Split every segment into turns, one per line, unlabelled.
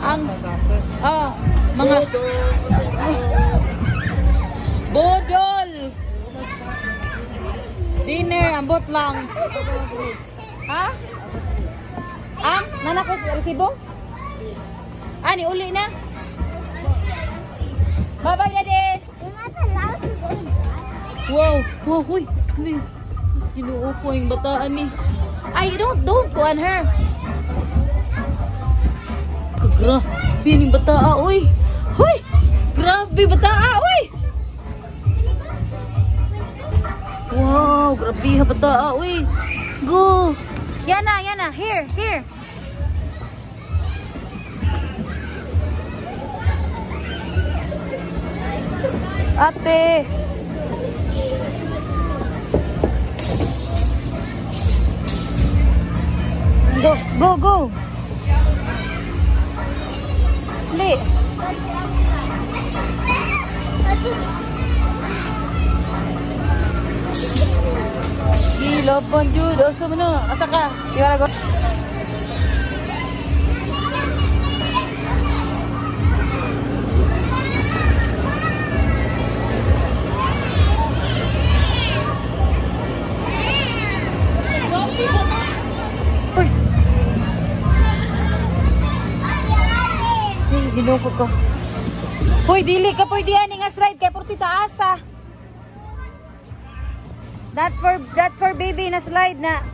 Ang mga bodol. Dinner, ambot lang. Ha? Nana ko resibo? Ni uli na. Bye-bye, Daddy. Wow, huy. Sus, ginuo ko yung bataan ni. Ay, don't go on her. Grabe yung bataa, uy. Huy, grabe bataa, uy. Wow, grabe ha bataa, uy. Go. Yana, here. Ate. Go. Li. Gila banjud, asa mana? Asa ka? Gimana go? Ginukod ko. Hoy, dili ka pwede ani nga slide kay purti taasa. That for baby na slide na.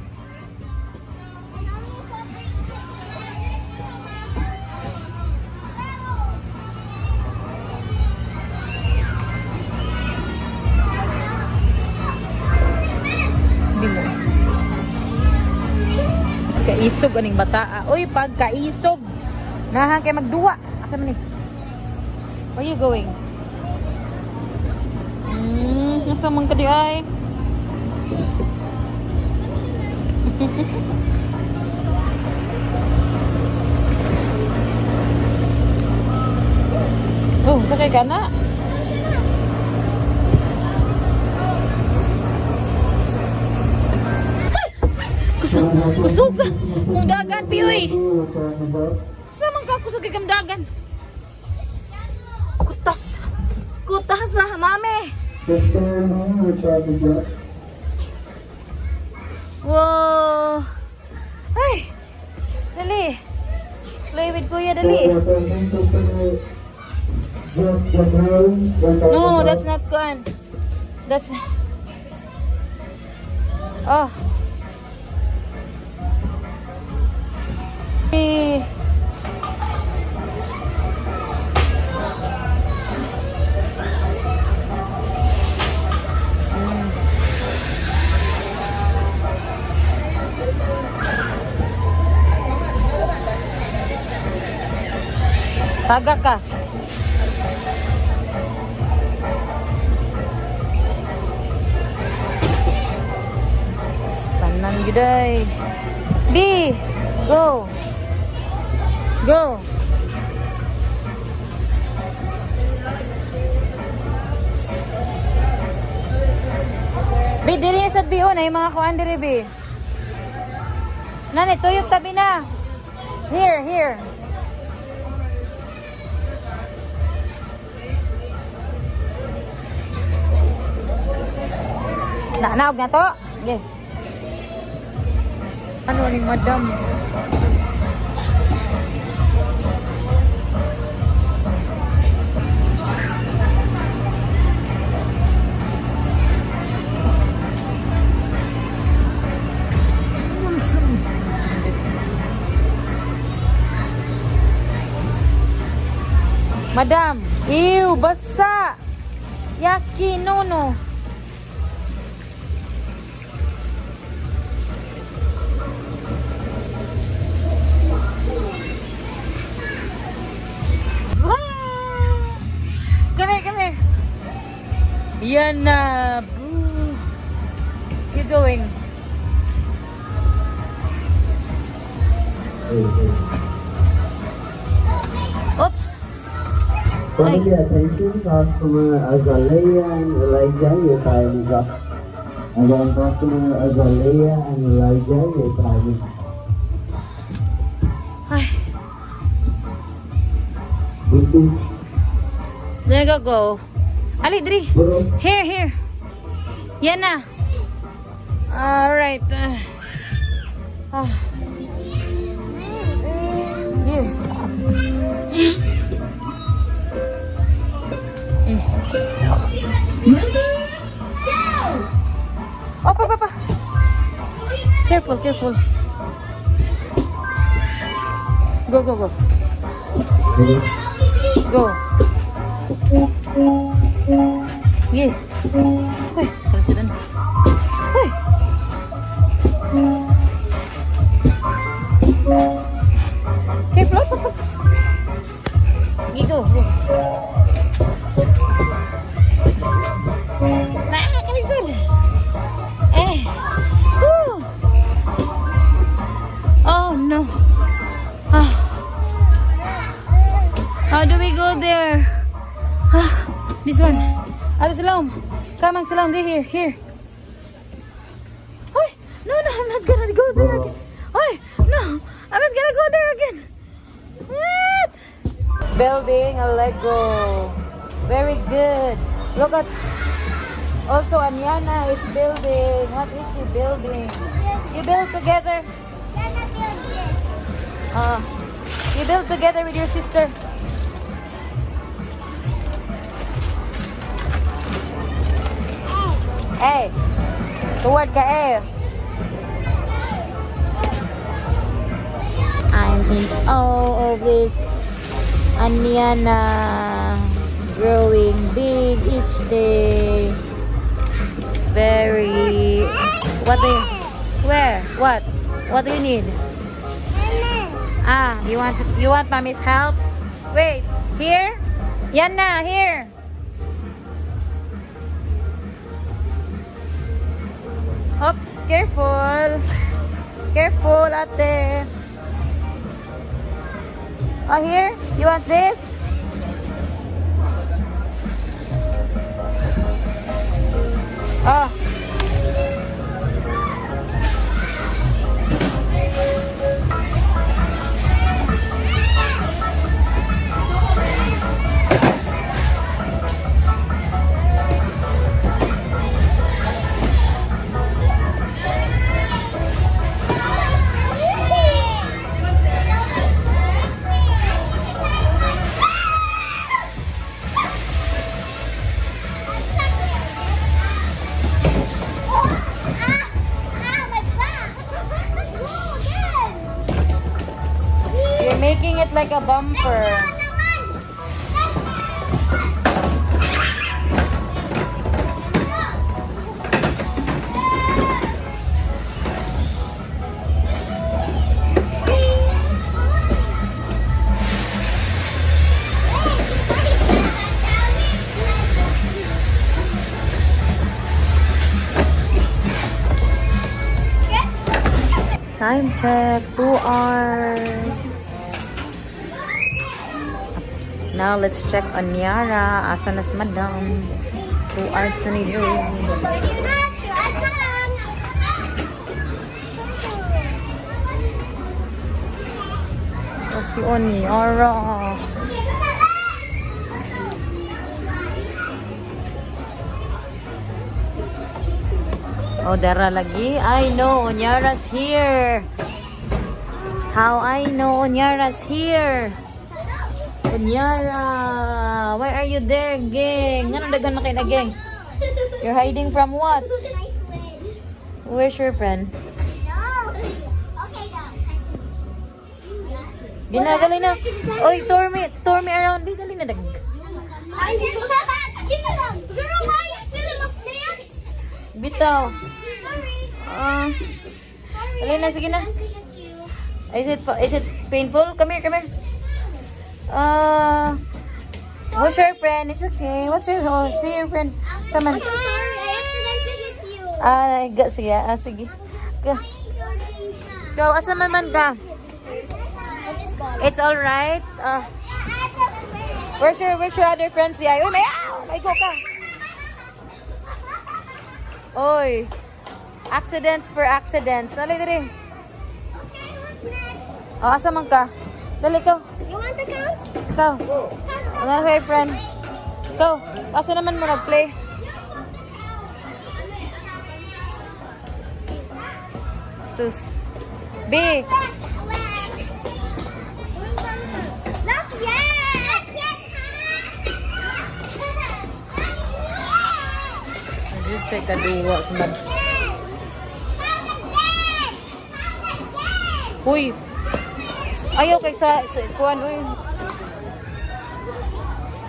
Hindi mo. Kaisog aning bataa. Uy, pagkaisog. Nahan kay magduwa. Asa man ni? Where you going? Asa man ka di ay? Oh, sakay ka na. Kusog. Mudagan piyoy. Sama ka kusog kay kamdagan. Kutas mami. Wow. Ay. Dali. Play with kuya dali. No, that's not good. That's oh. Taga ka. Tanan gede. B, go. Go. B, diri sa B, na yung mga kuan diri, B. Nani, tuyok tabi na. Here. Naog na to. Okay. Ano ni madam? Madam, ew, basa. Yaki, no. Come here. Yan na. You going? Oops.
Pagi attention customer Azalea and Elijah, your time is up. Again, customer Azalea and Elijah, your time is up.
Ay. There you go. Ali, Dri. Here. Yan na. Alright. Here. Oh, papa. Careful. Go. Go. Yeah. Uy, kalasidan. Uy. Careful. Up. Go. Kalisan. Oh no. How do we go there? This one. Salam. Come on, Salam. Here. Oh, no, I'm not gonna go there again. Oh, no, I'm not gonna go there again. What? It's building a Lego. Very good. Look at. Also, Anyana is building. What is she building? You build together. You build together with your sister. Hey, toward ka eh. I'm in awe of this Anyana growing big each day. Very. Where? What do you need? You want mommy's help? Wait, here? Yana, here. Oops, careful. Careful, ate. Oh, here? You want this? Oh. Making it like a bumper. Time check, 2 hours. Now let's check on Niara. Asa na si Madam? 2 hours na ni Joey. Si Niara. Oh, dara lagi. I know Onyara's here. How I know Onyara's here? Onyara, why are you there, gang? Ano dagan na kayo na, gang? You're hiding from what? Where's your friend? Ginagali na. Oy, tour me around. Di, dali na dag. Bitaw. Dali na, sige na. Is it painful? Come here. What's your friend? It's okay. See your friend. Saman.
I'm so sorry. I accidentally hit you.
Sige. Go, asa man ka? It's alright. Where's your other friends? Uy, may go ka. Oy. Accidents for accidents. Dali.
Okay, what's next?
Asa man ka? Dali, go.
You want the count?
Go.
Count
Ano kay friend? Ikaw, asa naman mo nag-play? Sus. B.
Not yet!
Ayun, check ka duwa. Uy. Ayaw kay sa kuan, uy.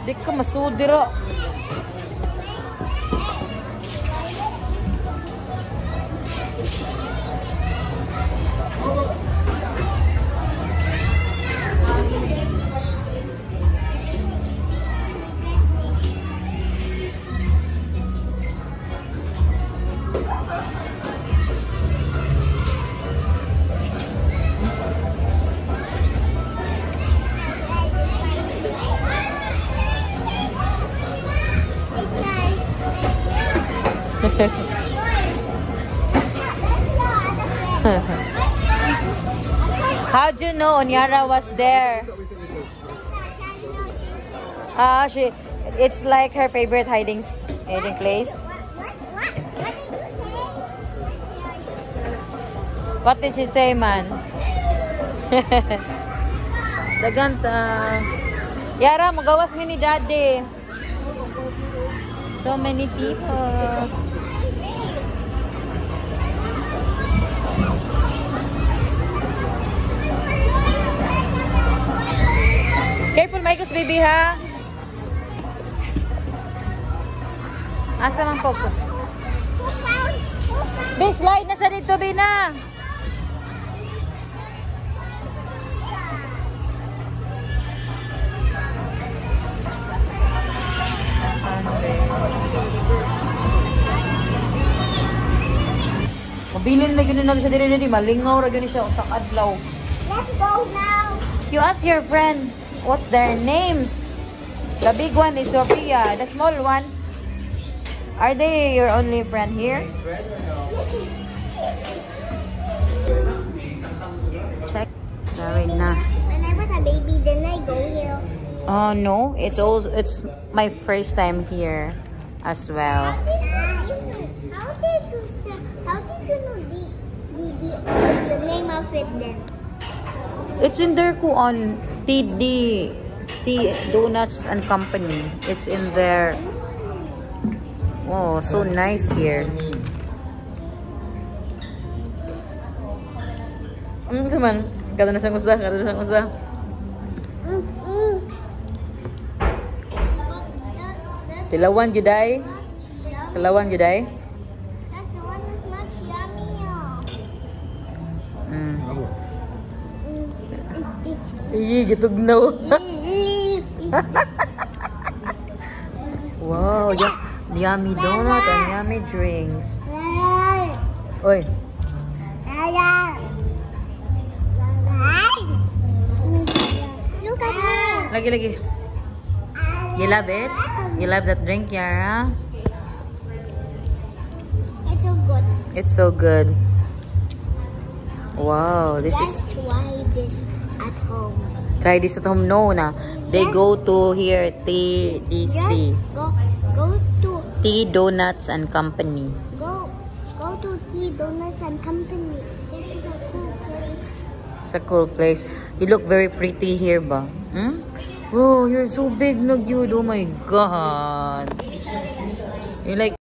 Di ka masudira. How'd you know Onyara was there? It's like her favorite hiding place. What did she say, man? Daganta. Yara, magawas mi ni Daddy. So many people. Careful, Maikos, baby, ha? Asa man po? Be, slide na sa dito, be na. Mabilin na gano'n na sa diri-diri. Malingaw ra gano'n siya sa adlaw.
Let's go now.
You ask your friend what's their names. The big one is Sophia. The small one, are they your only friend here? Check. Sorry na.
When I was a baby, didn't I go here?
Oh no, it's my first time here as well.
How did you know the name of it then?
It's in there ko on T Donuts and Company. It's in there. Oh, so nice here. Come on. Kada na siyang usa. Tilawan juday.
That one is much yummier.
Iyi, gitugnaw. Wow, yummy donut and yummy drinks. Oy.
Look at me.
Lagi. You love it? You love that drink, Yara?
It's so good.
It's so good. Wow, this
Let's
is...
try this at home.
Try this at home. No, na. They go to here, TDC.
Go to
T Donuts and Company.
go to T Donuts and Company. This is a cool place.
It's a cool place. You look very pretty here, ba? Hmm? Oh, you're so big, Nagyud. Oh my God. You're like